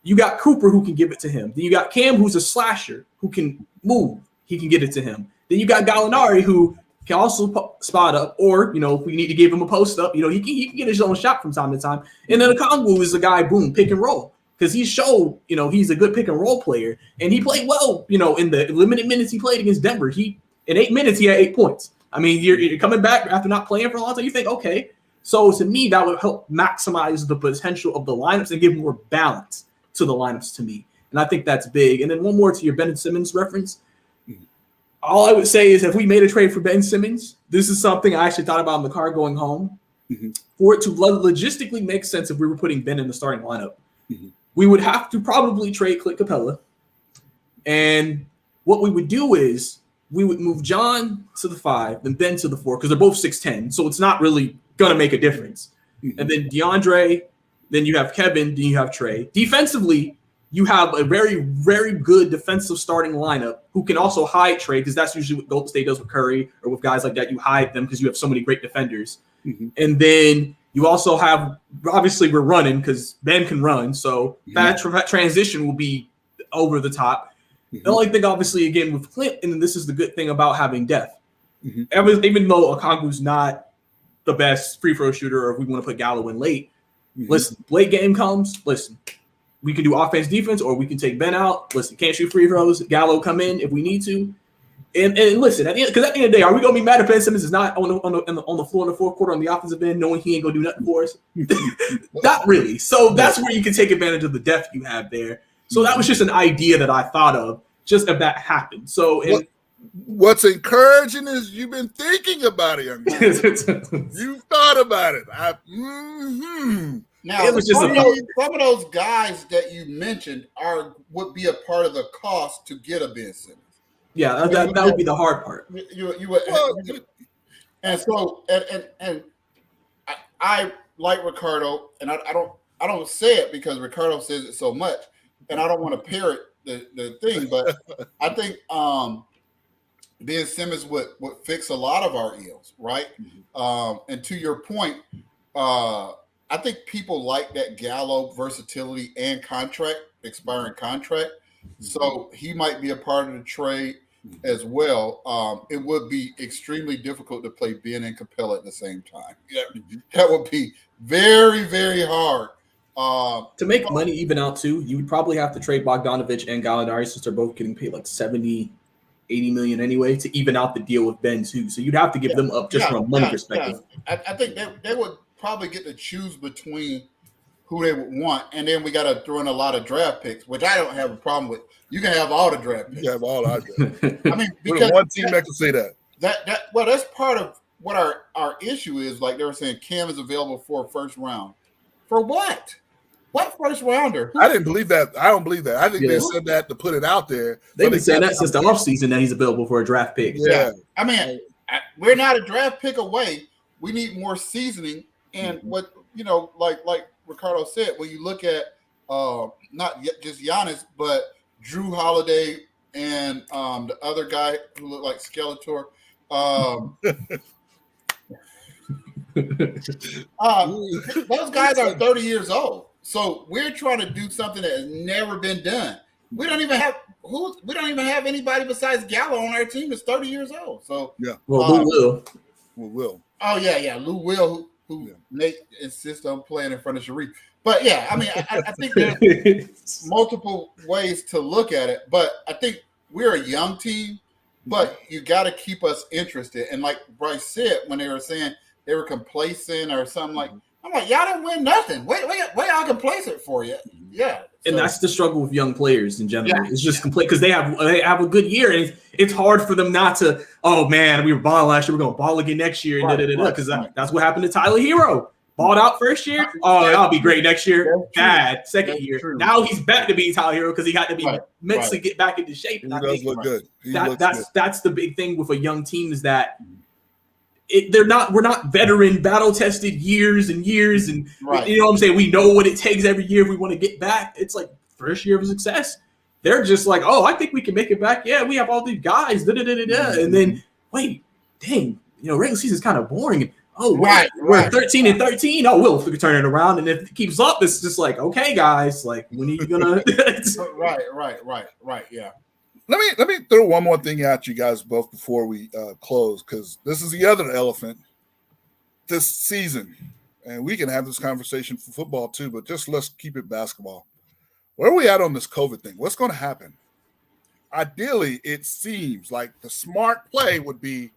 You got Cooper who can give it to him. Then you got Cam who's a slasher who can move. He can get it to him. Then you got Gallinari who can also spot up, or if we need to give him a post up, he can get his own shot from time to time. And then the convo is the guy, boom, pick and roll. Because he showed, he's a good pick and roll player, and he played well, in the limited minutes he played against Denver. In 8 minutes, he had 8 points. I mean, you're coming back after not playing for a long time. You think, okay. So to me, that would help maximize the potential of the lineups and give more balance to the lineups to me. And I think that's big. And then one more to your Ben Simmons reference. All I would say is if we made a trade for Ben Simmons, this is something I actually thought about in the car going home. Mm-hmm. For it to logistically make sense if we were putting Ben in the starting lineup, we would have to probably trade Clint Capella. And what we would do is we would move John to the 5, then Ben to the 4, because they're both 6'10", so it's not really going to make a difference. And then DeAndre, then you have Kevin, then you have Trey. Defensively, you have a very, very good defensive starting lineup who can also hide Trey, because that's usually what Golden State does with Curry or with guys like that. You hide them because you have so many great defenders. And then you also have, obviously, we're running because Ben can run, so that transition will be over the top. The only thing, obviously, again, with Clint, and this is the good thing about having depth, even though Okongwu's not the best free throw shooter, or if we want to put Gallo in late, listen, late game comes, listen, we can do offense, defense, or we can take Ben out. Listen, can't shoot free throws. Gallo come in if we need to. And listen, because at the end of the day, are we going to be mad if Ben Simmons is not on the floor in the fourth quarter on the offensive end, knowing he ain't going to do nothing for us? Not really. So that's where you can take advantage of the depth you have there. So that was just an idea that I thought of, just if that happened. So
what's encouraging is you've been thinking about it, young man. You've thought about it.
Now, it was just some of those guys that you mentioned would be a part of the cost to get a Ben Simmons.
Yeah, that would be the hard part.
I like Ricardo, and I don't say it because Ricardo says it so much, and I don't want to parrot the thing, but I think Ben Simmons would fix a lot of our ills, right? And to your point, I think people like that Gallo versatility and expiring contract. So he might be a part of the trade as well. It would be extremely difficult to play Ben and Capella at the same time. Yeah, that would be very, very hard.
To make money even out too, you would probably have to trade Bogdanovich and Gallinari, since they're both getting paid like 70, 80 million anyway, to even out the deal with Ben too. So you'd have to give them up just from a money perspective.
Yeah. I think they would probably get to choose between who they would want, and then we got to throw in a lot of draft picks, which I don't have a problem with. You can have all the draft picks.
You have all our draft picks.
I mean, because
one team that can say that.
Well, that's part of what our issue is. Like they were saying, Cam is available for a first round. For what? What first rounder?
I didn't believe that. I don't believe that. I think they said that to put it out there.
They've been saying that since the offseason that he's available for a draft pick.
Yeah.
I mean, we're not a draft pick away. We need more seasoning. And what, like Ricardo said, when you look at not just Giannis, but Drew Holiday and the other guy who looked like Skeletor. Those guys are 30 years old. So we're trying to do something that has never been done. We don't even have anybody besides Gallo on our team that's 30 years old. So
Lou
Will.
Oh yeah, Lou Will, who Nate insists on playing in front of Sharif. But yeah, I mean, I think there's multiple ways to look at it. But I think we're a young team, but you got to keep us interested. And like Bryce said, when they were saying they were complacent or something like. I'm like, y'all didn't win nothing. Wait, y'all complacent for you. Yeah.
And that's the struggle with young players in general. Yeah. It's just complete because they have a good year, and it's hard for them not to. Oh man, we were balling last year. We're gonna ball again next year, because that's what happened to Tyler Hero. Balled out first year. Oh, I'll be great next year. Bad second year. True. Now he's back to being Tyler Hero because he had to be mentally get back into shape.
He does look good.
That's the big thing with a young team is that. We're not veteran battle tested years and years and you know what I'm saying, we know what it takes every year if we want to get back. It's like first year of success, they're just like, oh, I think we can make it back. Yeah, we have all these guys, and then wait, dang, regular season's kind of boring. Oh, we're 13-13. Oh, we'll turn it around, and if it keeps up, it's just like, okay, guys, like when are you gonna?
Right, yeah.
Let me throw one more thing at you guys both before we close, because this is the other elephant this season, and we can have this conversation for football too, but just let's keep it basketball. Where are we at on this COVID thing? What's going to happen? Ideally, it seems like the smart play would be,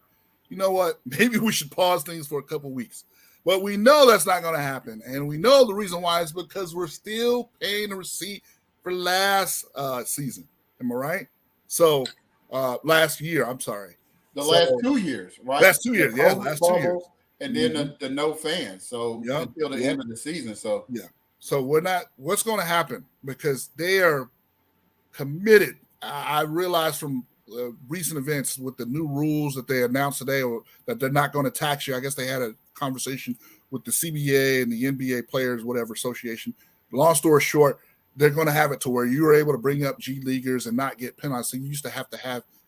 you know what, maybe we should pause things for a couple weeks. But we know that's not going to happen, and we know the reason why is because we're still paying the receipt for last season. Am I right? So last year. I'm sorry.
Last 2 years, right?
Last 2 years, yeah,
last
2 years.
And then the no fans. So until the end of the season. So
So what's going to happen, because they are committed. I realized from recent events with the new rules that they announced today, or that they're not going to tax you. I guess they had a conversation with the CBA and the NBA players, whatever association. Long story short, they're going to have it to where you are able to bring up G leaguers and not get penalized. So you used to have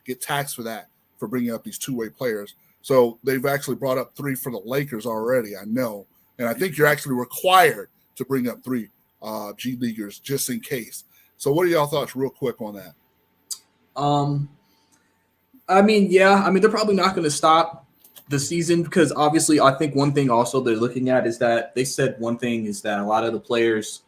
get taxed for that, for bringing up these two-way players. So they've actually brought up 3 for the Lakers already, I know. And I think you're actually required to bring up 3 G leaguers just in case. So what are y'all thoughts real quick on that?
I mean, they're probably not going to stop the season, because obviously I think one thing also they're looking at is that they said one thing is that a lot of the players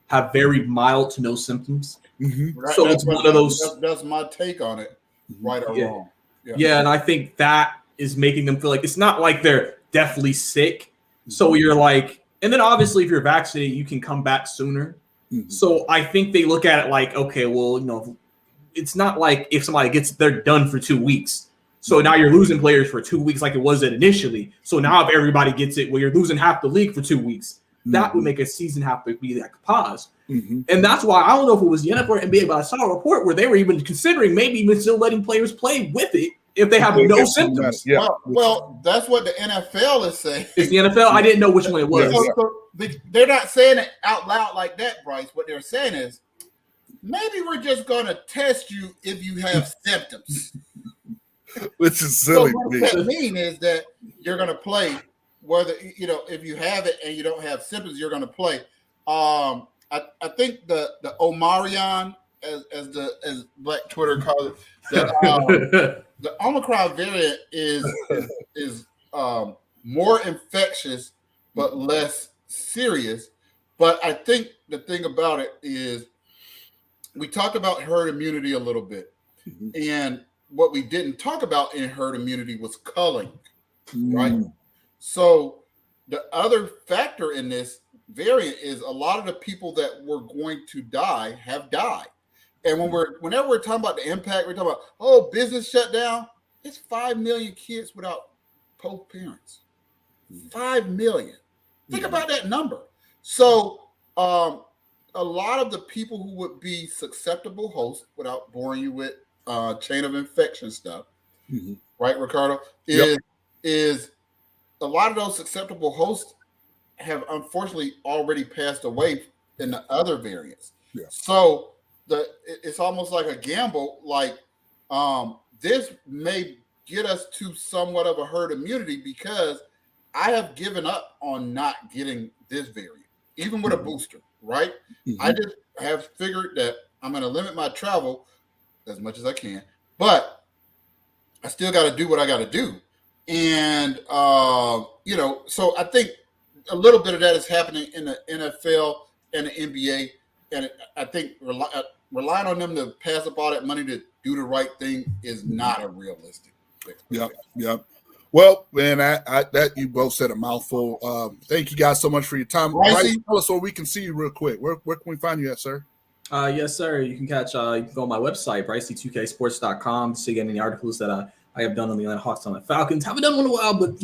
have very mild to no symptoms.
Mm-hmm.
Right,
so it's one of those.
That's my take on it, right or wrong.
Yeah, and I think that is making them feel like it's not like they're deathly sick. So you're like, and then obviously if you're vaccinated, you can come back sooner.
Mm-hmm.
So I think they look at it like, okay, well, it's not like if somebody they're done for 2 weeks. So now you're losing players for 2 weeks like it was initially. So now if everybody gets it, well, you're losing half the league for 2 weeks. That would make a season have to be like paused.
Mm-hmm.
And that's why I don't know if it was the NFL or NBA, but I saw a report where they were even considering maybe even still letting players play with it if they have no symptoms.
Yeah.
Well, that's what the NFL is saying.
It's the NFL. I didn't know which one it was.
They're not saying it out loud like that, Bryce. What they're saying is, maybe we're just going to test you if you have symptoms.
Which is silly.
So what that means is that you're going to play, whether if you have it and you don't have symptoms, you're going to play. I think the Omarion, as Black Twitter calls it, the Omicron variant is more infectious but less serious. But I think the thing about it is, we talked about herd immunity a little bit, and what we didn't talk about in herd immunity was culling, right? So the other factor in this variant is a lot of the people that were going to die have died. And whenever we're talking about the impact, we're talking about, business shut down. It's 5 million kids without both parents. 5 million. Think about that number. So a lot of the people who would be susceptible hosts, without boring you with chain of infection stuff, right, Ricardo, is a lot of those susceptible hosts have unfortunately already passed away in the other variants. Yeah. So it's almost like a gamble. Like this may get us to somewhat of a herd immunity, because I have given up on not getting this variant, even with a booster, right? I just have figured that I'm going to limit my travel as much as I can, but I still got to do what I got to do. And, so I think a little bit of that is happening in the NFL and the NBA. And I think relying on them to pass up all that money to do the right thing is not a realistic thing.
Yep. Well, man, that you both said a mouthful. Thank you guys so much for your time. Bryce, tell us where we can see you real quick. Where can we find you at, sir?
Yes, sir. You can catch, you can go on my website, bricey2ksports.com, to see any articles that I have done on the Atlanta Hawks, on the Falcons. Haven't done one in a while, but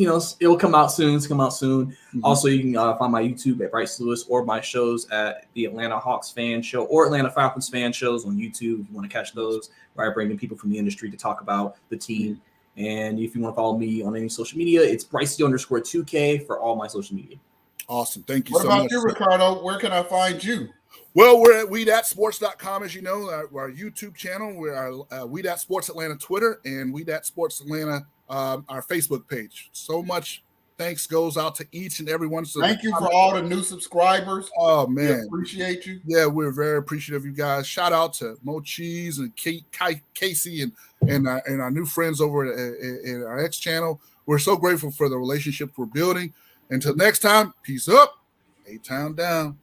it'll come out soon. Also, you can find my YouTube at Bryce Lewis, or my shows at the Atlanta Hawks fan show or Atlanta Falcons fan shows on YouTube if you want to catch those, where I bring in people from the industry to talk about the team. And if you want to follow me on any social media, it's Bricey_2K for all my social media.
Awesome. Thank you so much.
What about you, Ricardo? Where can I find you?
Well, we're at WeDatSports.com, as you know, our YouTube channel. We're our We Dat Sports Atlanta Twitter, and We Dat Sports Atlanta, our Facebook page. So much thanks goes out to each and every one. So
thank you for all the new subscribers.
Oh, man.
We appreciate you.
Yeah, we're very appreciative of you guys. Shout out to Mo Cheese and Casey and our new friends over at our X channel. We're so grateful for the relationships we're building. Until next time, peace up. A-Town down.